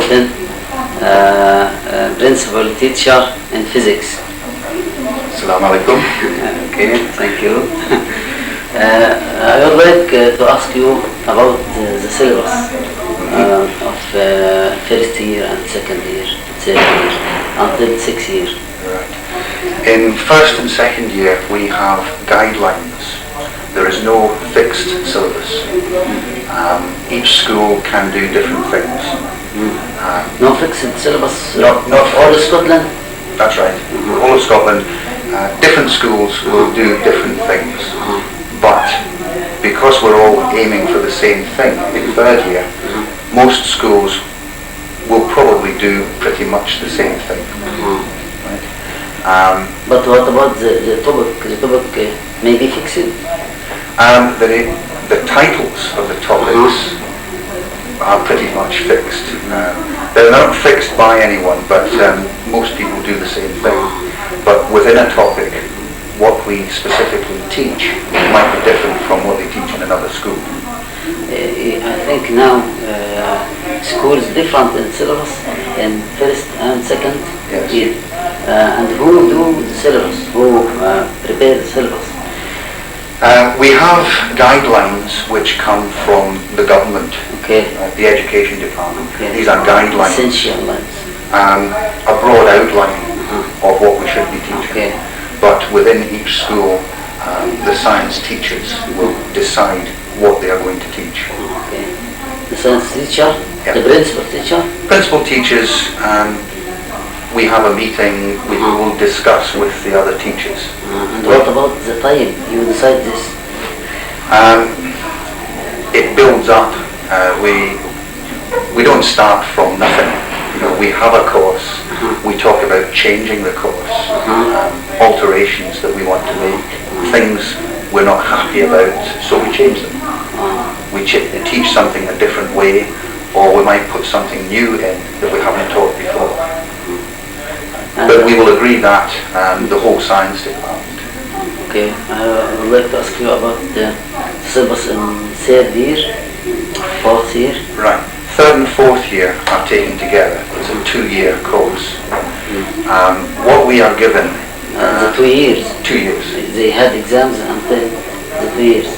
Fulton, principal teacher in physics. Assalamu alaikum. Okay, thank you. I would like to ask you about the syllabus of first year and second year, third year, until 6 years. Right. In first and second year we have guidelines. There is no fixed syllabus. Each school can do different things. No fixed syllabus? Not all of Scotland? That's right. All of Scotland. Different schools will do different things. But because we're all aiming for the same thing in third year, most schools will probably do pretty much the same thing. Right? But what about the topic? The topic may be fixed? The titles of the topics are pretty much fixed. They're not fixed by anyone, but most people do the same thing. But within a topic, what we specifically teach might be different from what they teach in another school. I think now schools different in syllabus in first and second year. And who do the syllabus? Who prepare the syllabus? We have guidelines which come from the government, the education department. These are guidelines. Essential lines. A broad outline of what we should be teaching. But within each school, the science teachers will decide what they are going to teach. The science teacher? The principal teacher? Principal teachers, we have a meeting, we will discuss with the other teachers. And what about the time you decide this? It builds up. We don't start from nothing. We have a course. We talk about changing the course, alterations that we want to make, things we're not happy about, so we change them. We teach something a different way, or we might put something new in that we haven't taught before. But we will agree that the whole science department. Okay, I would like to ask you about the syllabus in third year, fourth year. Right. Third and fourth year are taken together. It's a 2-year course. What we are given... the 2 years? 2 years. They had exams until the 2 years?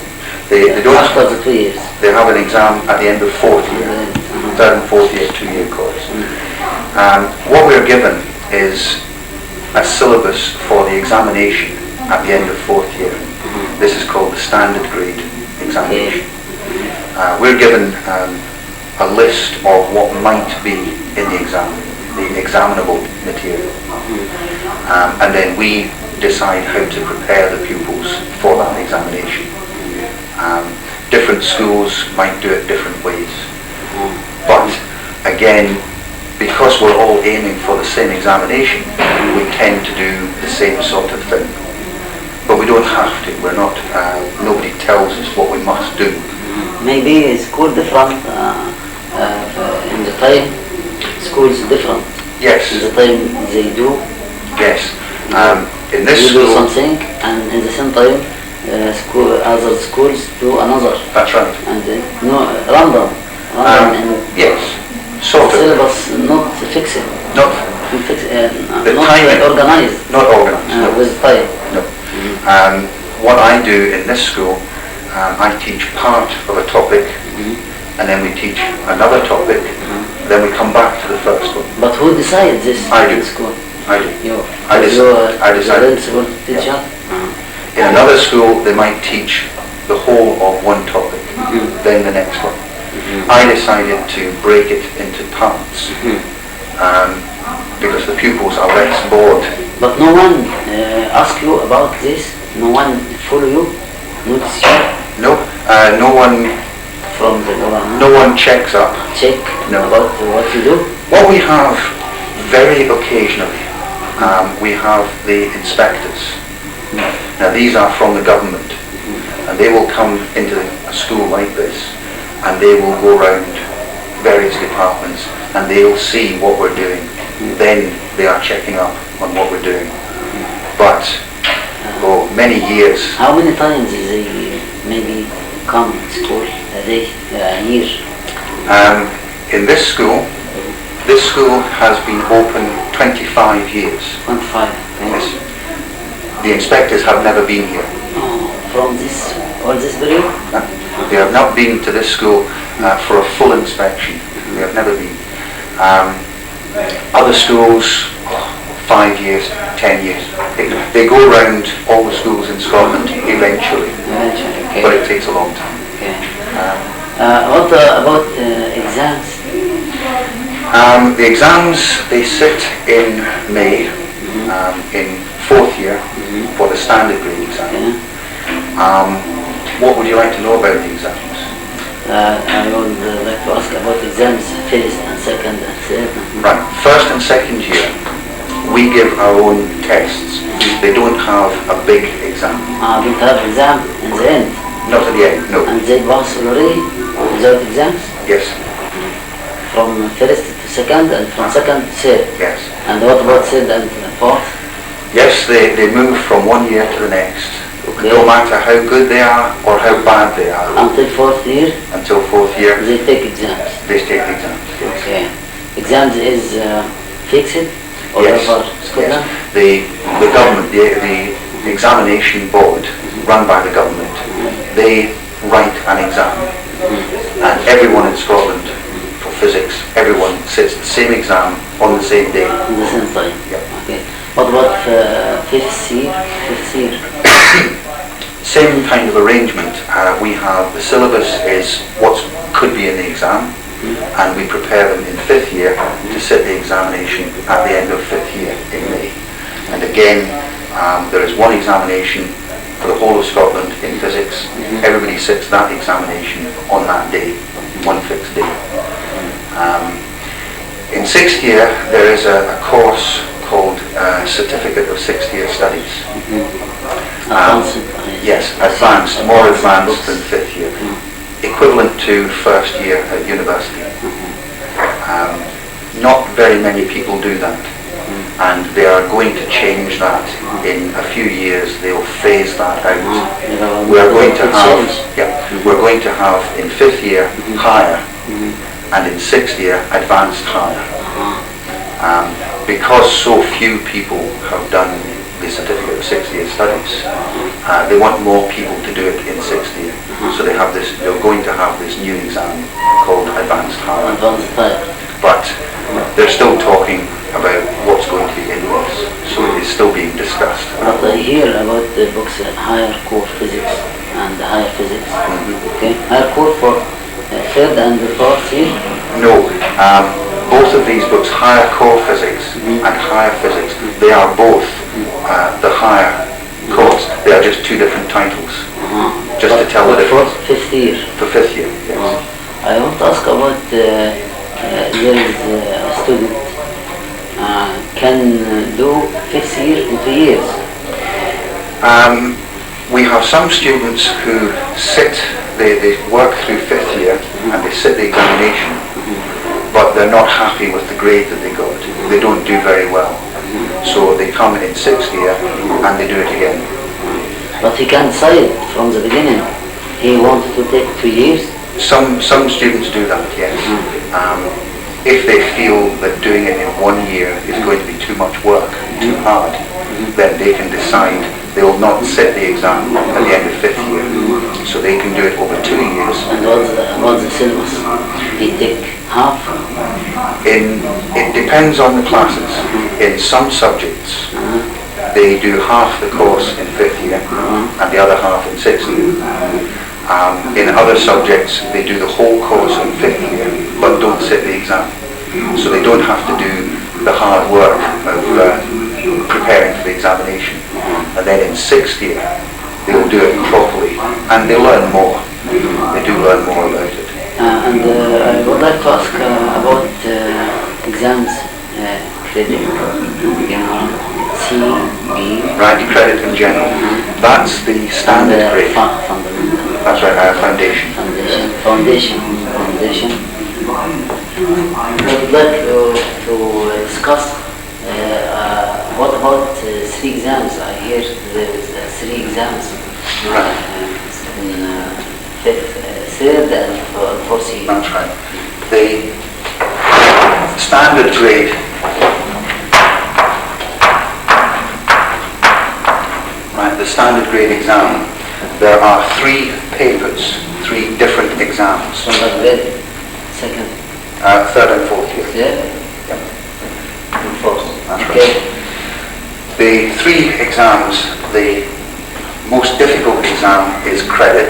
They don't. After the 2 years? They have an exam at the end of fourth year. Third and fourth year, 2-year course. What we are given is a syllabus for the examination at the end of fourth year. This is called the standard grade examination. We're given a list of what might be in the exam, the examinable material. And then we decide how to prepare the pupils for that examination. Different schools might do it different ways. But again, because we're all aiming for the same examination, we tend to do the same sort of thing. But we don't have to. We're not. Nobody tells us what we must do. Maybe school different in the time. Schools different. Yes. In the time they do. Yes. In this you school, do something, and in the same time, other schools do another. That's right. And no random. Yes. Sort of. Syllabus not fixed. Not organized. Not organized. No. With time. No. What I do in this school, I teach part of a topic, and then we teach another topic, then we come back to the first one. But who decides this? I do. In school? I do. I decide. The principal teacher? In another school, they might teach the whole of one topic, then the next one. I decided to break it into parts because the pupils are less bored. But no one ask you about this? No one follow you? Notice you? No, no one from the government? No one checks up. Check about what you do? What we have very occasionally, we have the inspectors. Now these are from the government, and they will come into a school like this, and they will go around various departments, and they will see what we're doing. Then they are checking up on what we're doing. But for many years. How many times they maybe come to school a day, a year? In this school, This school has been open 25 years. 25. Okay. Yes. The inspectors have never been here. From all this period? They have not been to this school for a full inspection. They have never been. Other schools, 5 years, 10 years. They go around all the schools in Scotland eventually. Okay. But it takes a long time. Okay. What about exams? The exams, they sit in May, in 4th year, for the standard grade exam. What would you like to know about the exams? I would like to ask about exams, first and second and third. Right, first and second year, we give our own tests. They don't have a big exam. Don't have exam in the end? Not at the end, no. And they pass already without exams? Yes. From first to second and from second to third? Yes. And what about third and fourth? Yes, they move from one year to the next. Okay. No matter how good they are or how bad they are. Until 4th year? Until 4th year. They take exams? They take exams. Yes. Okay. Exams is fixed? All Yes. over Scotland? Yes. The government, the examination board run by the government, they write an exam. And everyone in Scotland, for physics, everyone sits the same exam on the same day. At the same time? Yeah. Okay. What about 5th year? 5th year? Same kind of arrangement. We have the syllabus is what could be in the exam, and we prepare them in 5th year to sit the examination at the end of 5th year in May. And again, there is one examination for the whole of Scotland in physics. Everybody sits that examination on that day, one fixed day. In 6th year, there is a course called Certificate of 6th Year Studies. Yes, advanced, more advanced than 5th year. Equivalent to 1st year at university. Not very many people do that. And they are going to change that in a few years. They will phase that out. We are going to have, we're going to have in 5th year higher, and in 6th year advanced higher. Because so few people have done the Certificate of 6th Year Studies, they want more people to do it in 6th year. So they have this. They're going to have this new exam called Advanced Higher. But they're still talking about what's going to be in this. So it is still being discussed. But I hear about the books Higher Core Physics and Higher Physics. Okay, Higher Core for 3rd and 4th year? No. Both of these books, Higher Core Physics and Higher Physics, they are both the higher course. They are just two different titles. Just to tell the difference. For 5th year? For 5th year, yes. I want to ask about there is a student can do 5th year in 2 years. We have some students who sit, they work through 5th year and they sit the examination, but they're not happy with the grade that they got. They don't do very well. So they come in 6th year and they do it again. But he can decide from the beginning. He wanted to take 2 years. Some students do that, yes. If they feel that doing it in 1 year is going to be too much work, too hard, then they can decide they will not sit the exam at the end of 5th year. So they can do it over 2 years. And what's the syllabus? He take half? It depends on the classes. In some subjects, they do half the course in 5th year and the other half in 6th year. In other subjects, they do the whole course in 5th year, but don't sit the exam. So they don't have to do the hard work of preparing for the examination. And then in 6th year, they will do it properly, and they learn more. They do learn more about it. And I would like to ask about exams credit. C, B. Right, credit in general. That's the standard grade. Fundamental. That's right, foundation. Foundation. I would like to discuss what about 3 exams. I hear there is 3 exams in 5th, 3rd and 4th year. That's right. The standard grade exam, there are 3 papers, 3 different exams. Second. 3rd and 4th year. Yeah. Fourth. That's Okay. right. The 3 exams, the most difficult exam is credit.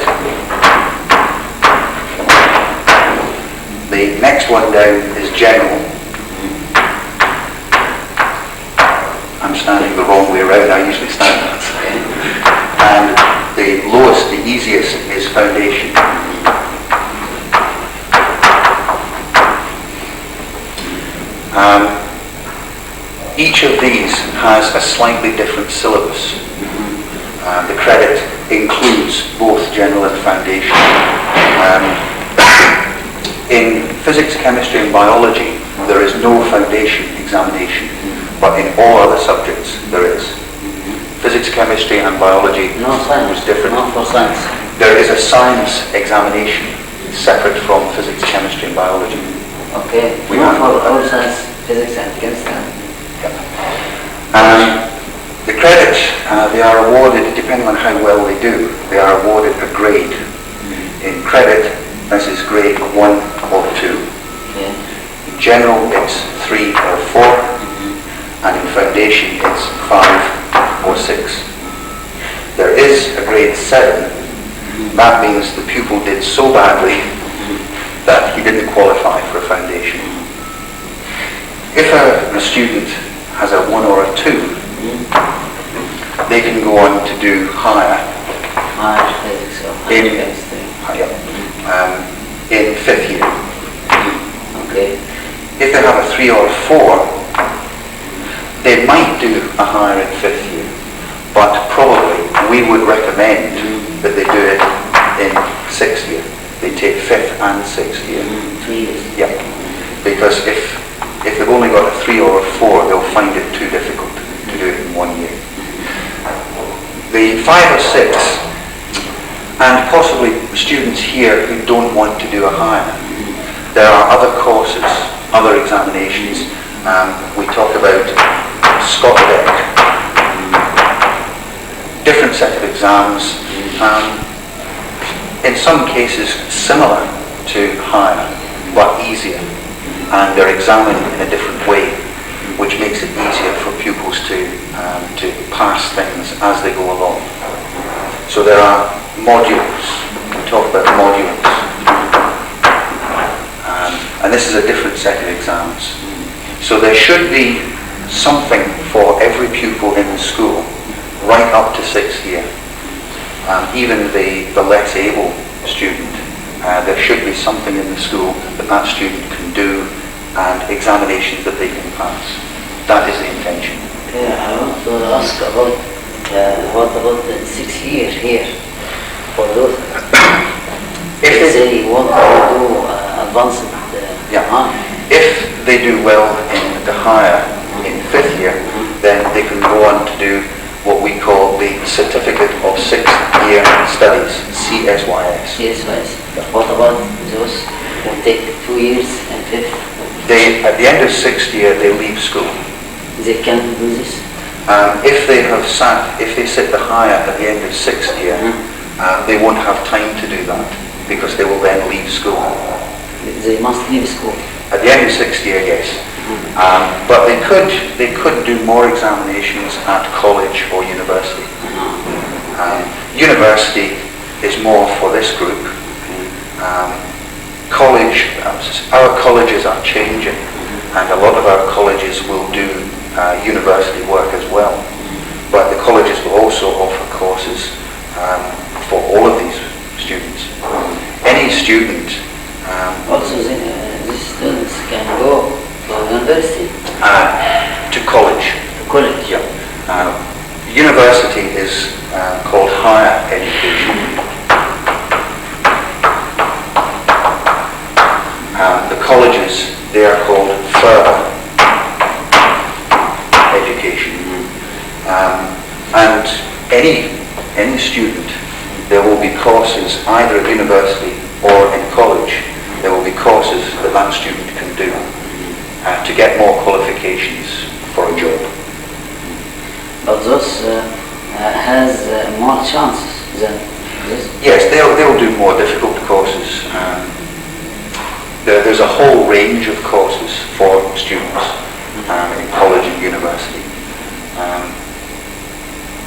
The next one down is general. I'm standing the wrong way around, I usually stand that side. And the lowest, the easiest, is foundation. Each of these has a slightly different syllabus. The credit includes both general and foundation. In physics, chemistry and biology, there is no foundation examination, but in all other subjects there is. Physics, chemistry and biology No science. is different. Not for science. There is a science examination separate from physics, chemistry and biology. Okay. We Not have- for all science, physics and chemistry. The credit, they are awarded, depending on how well they do, they are awarded a grade. In credit, this is grade 1 or 2. Okay. In general, it's 3 or 4. And in foundation, it's 5 or 6. There is a grade 7. That means the pupil did so badly that he didn't qualify for a foundation. If a student has a 1 or a 2, they can go on to do higher Higher physics or higher in, chemistry. in 5th year. Okay. If they have a 3 or a 4, they might do a higher in 5th year, but probably we would recommend that they do it in 6th year. They take 5th and 6th year. 3 years. Yeah, because if they've only got a 3 or a 4, they'll find it too difficult to do it in 1 year. The 5 or 6, and possibly students here who don't want to do a higher, there are other courses, other examinations. We talk about Scotland, different set of exams, in some cases similar to higher, but easier, and they're examined in a different way, which makes it easier for pupils to pass things as they go along. So there are modules. We talk about modules. And this is a different set of exams. So there should be something for every pupil in the school right up to 6th year. Even the less able student, there should be something in the school that student can do and examinations that they can pass. That is the intention. Okay, I want to ask about what about the 6th year here for those if they want to do advanced If they do well in the higher in 5th year, then they can go on to do what we call the Certificate of 6th Year Studies, CSYS. CSYS. What about those who take 2 years and 5th? At the end of 6th year, they leave school. They can do this? If they sit the higher at the end of 6th year, they won't have time to do that because they will then leave school. They must leave school. At the end of 6th year, yes. But they could do more examinations at college or university. University is more for this group. College, our colleges are changing, and a lot of our colleges will do university work as well. But the colleges will also offer courses for all of these students. Any student. Also, these students can go to university? To college. To college? Yeah. University is called higher education. The colleges, they are called further education. And any student, there will be courses either at university or in college. There will be courses that student can do to get more qualifications for a job. But those has more chances than this? Yes, they'll do more difficult courses. There's a whole range of courses for students in college and university.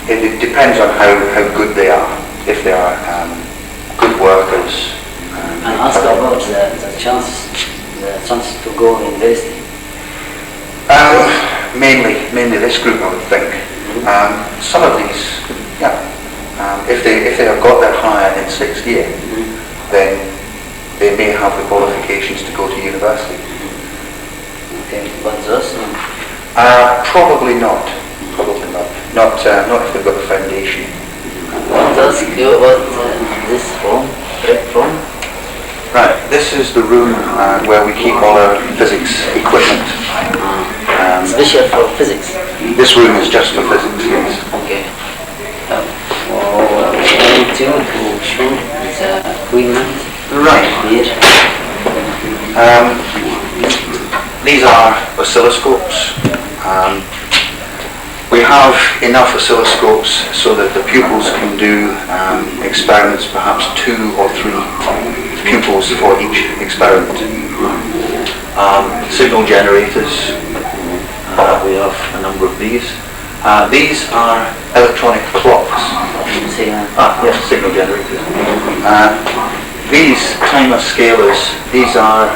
It depends on how good they are. If they are good workers. And ask about the chances to go university. Mainly this group, I would think. Some of these, yeah. If they have got their higher in 6th year, then they may have the qualifications to go to university. Okay, but those? Probably not. Probably not. Not if they've got the foundation. What ask you about this room? Right. This is the room where we keep all our physics equipment. Special for physics. This room is just for physics. Yes. Okay. I want you to show the equipment. Right. Here. These are oscilloscopes. We have enough oscilloscopes so that the pupils can do experiments, perhaps 2 or 3 pupils for each experiment. Signal generators, we have a number of these. These are electronic clocks. Yes, signal generators. These timer scalers, these are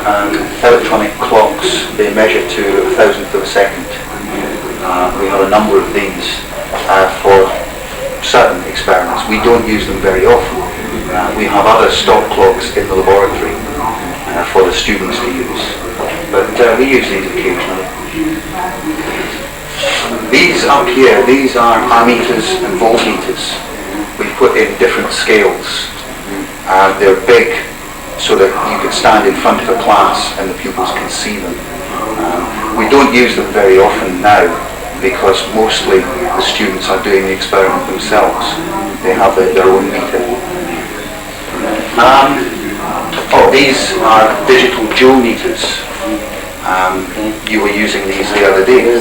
electronic clocks. They measure to 1,000th of a second. We have a number of these for certain experiments. We don't use them very often. We have other stop clocks in the laboratory for the students to use, but we use these occasionally. These up here, these are ammeters and voltmeters. We put in different scales. They're big, so that you can stand in front of a class and the pupils can see them. We don't use them very often now, because mostly the students are doing the experiment themselves. They have their own meter. These are digital joule meters. You were using these the other day.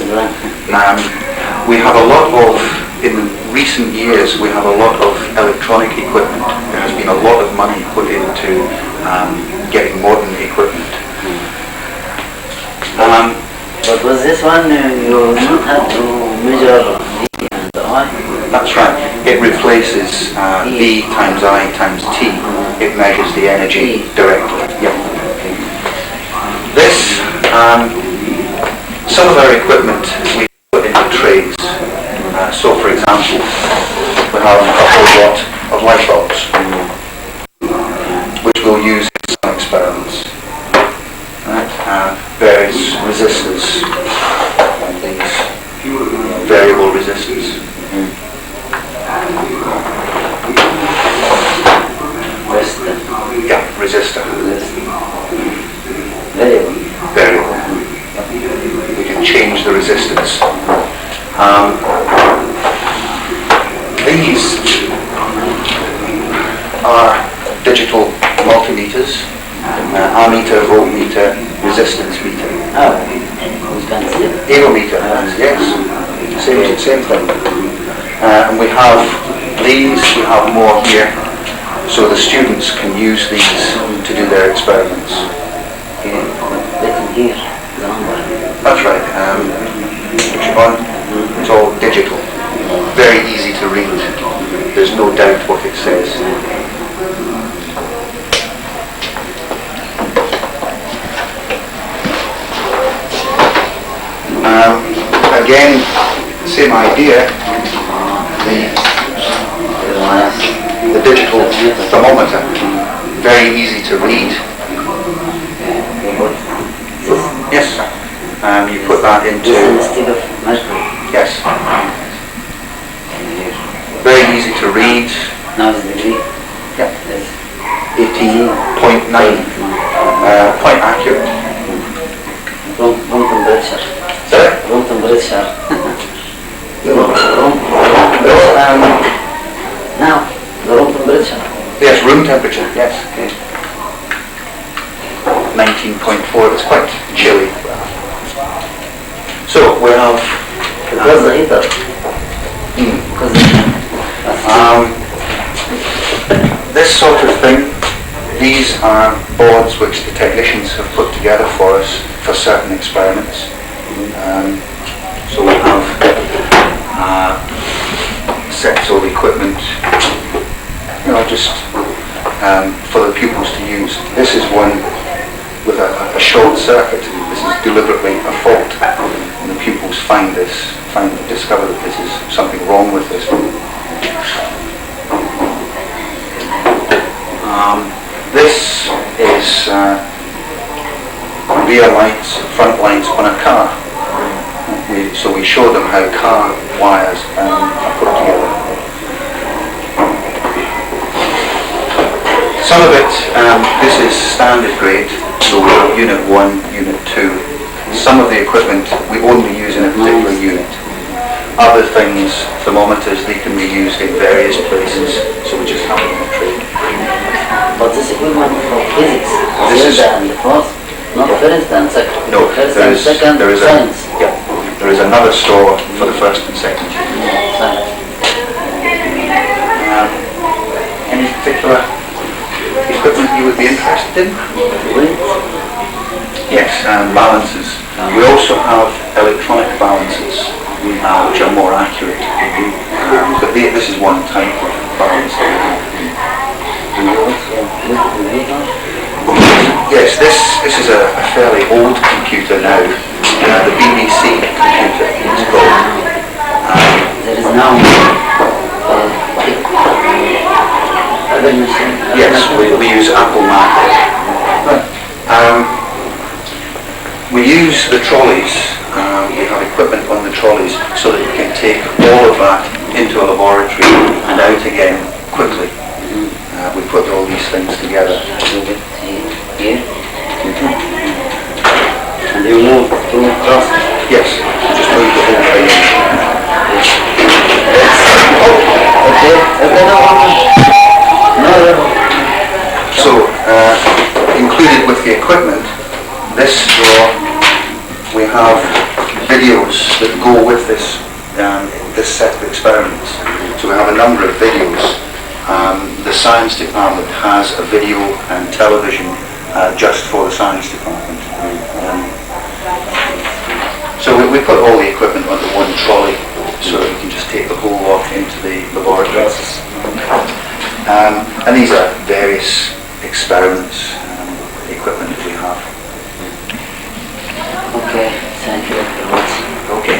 We have a lot of, in recent years, we have a lot of electronic equipment. There has been a lot of money put into getting modern equipment. But with this one, you don't have to measure V and I? That's right. It replaces V times I times T. It measures the energy directly. Yep. This, some of our equipment we put into trays. So, for example, we have a whole lot of light bulbs, which we'll use in some experiments. Various resistors, and these variable resistors. Yeah, resistor. Variable. We can change the resistance. These are digital multimeters. Ammeter, voltmeter, resistance meter. Ammeter, yes. Same thing. And we have these, we have more here, so the students can use these to do their experiments. That's right. It's all digital. Very easy to read. There's no doubt what it says. Again, same idea. The digital thermometer, very easy to read. Yes, you put that into. Yes. Very easy to read. Yeah. 18.9. Quite accurate. Room temperature. Sorry? Room temperature. Now, the room temperature. Yes, room temperature, yes. Okay. 19.4, it's quite chilly. So, we have... Because the heater. Because sort of thing, these are boards which the technicians have put together for us for certain experiments. So we have sets of equipment, just for the pupils to use. This is one with a short circuit. This is deliberately a fault, and the pupils discover that this is something wrong with this one. This is rear lights, front lights on a car. So we show them how car wires are put together. Some of it, this is standard grade, so we have Unit 1, Unit 2. Some of the equipment we only use in a particular unit. Other things, thermometers, they can be used in various places, so we just have them in the trade. But this equipment for physics, This is and the first, not first and second. No, First and second there is science. There is another store for the first and second. Science. Any particular equipment you would be interested in? Weight. Yes, and balances. We also have electronic balances, which are more accurate. But this is one type of balance. Yes, this is a fairly old computer now. The BBC computer is called. There is now Yes, we use Apple Mac. We use the trolleys. We have equipment on the trolleys so that we can take all of that into a laboratory and out again quickly. We put all these things together. Here. And you move to cross. Yes, just move the whole thing. So, included with the equipment, this drawer, we have videos that go with this set of experiments. So we have a number of videos. The science department has a video and television just for the science department. So we put all the equipment onto one trolley so that we can just take the whole lot into the laboratory. And these are various experiments, equipment that we have. Okay, thank you very much. Okay.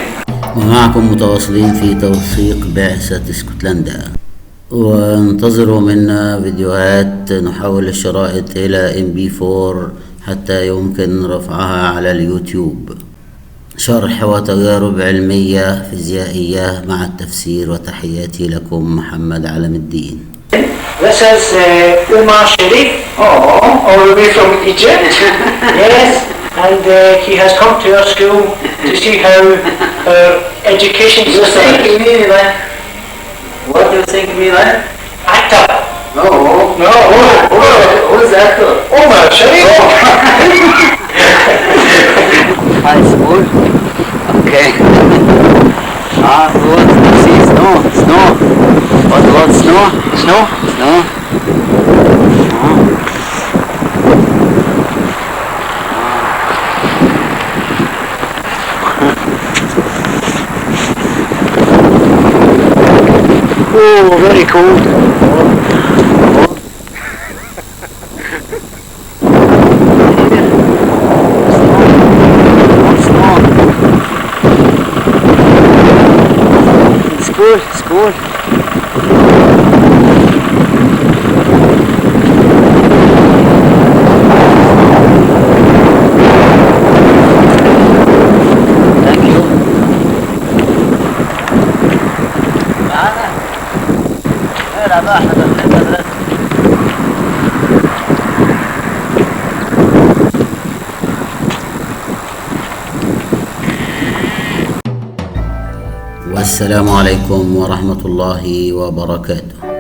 ومعكم متواصلين في توثيق بعثة إسكتلاندا، وانتظروا منا فيديوهات نحول الشرائط إلى MP4 حتى يمكن رفعها على اليوتيوب. شرح وتجارب علمية فيزيائية مع التفسير، وتحياتي لكم محمد علم الدين. This is Umar Sharif, all the way from Egypt. Yes, and he has come to our school to see how our education You system think is. me like? What do you think me like? Actor. No. No, Who's the actor? Umar Sharif. High school. Okay. What? See, snow. What about snow? Snow. Oh, very cold. School. Thank you. والسلام عليكم ورحمة الله وبركاته.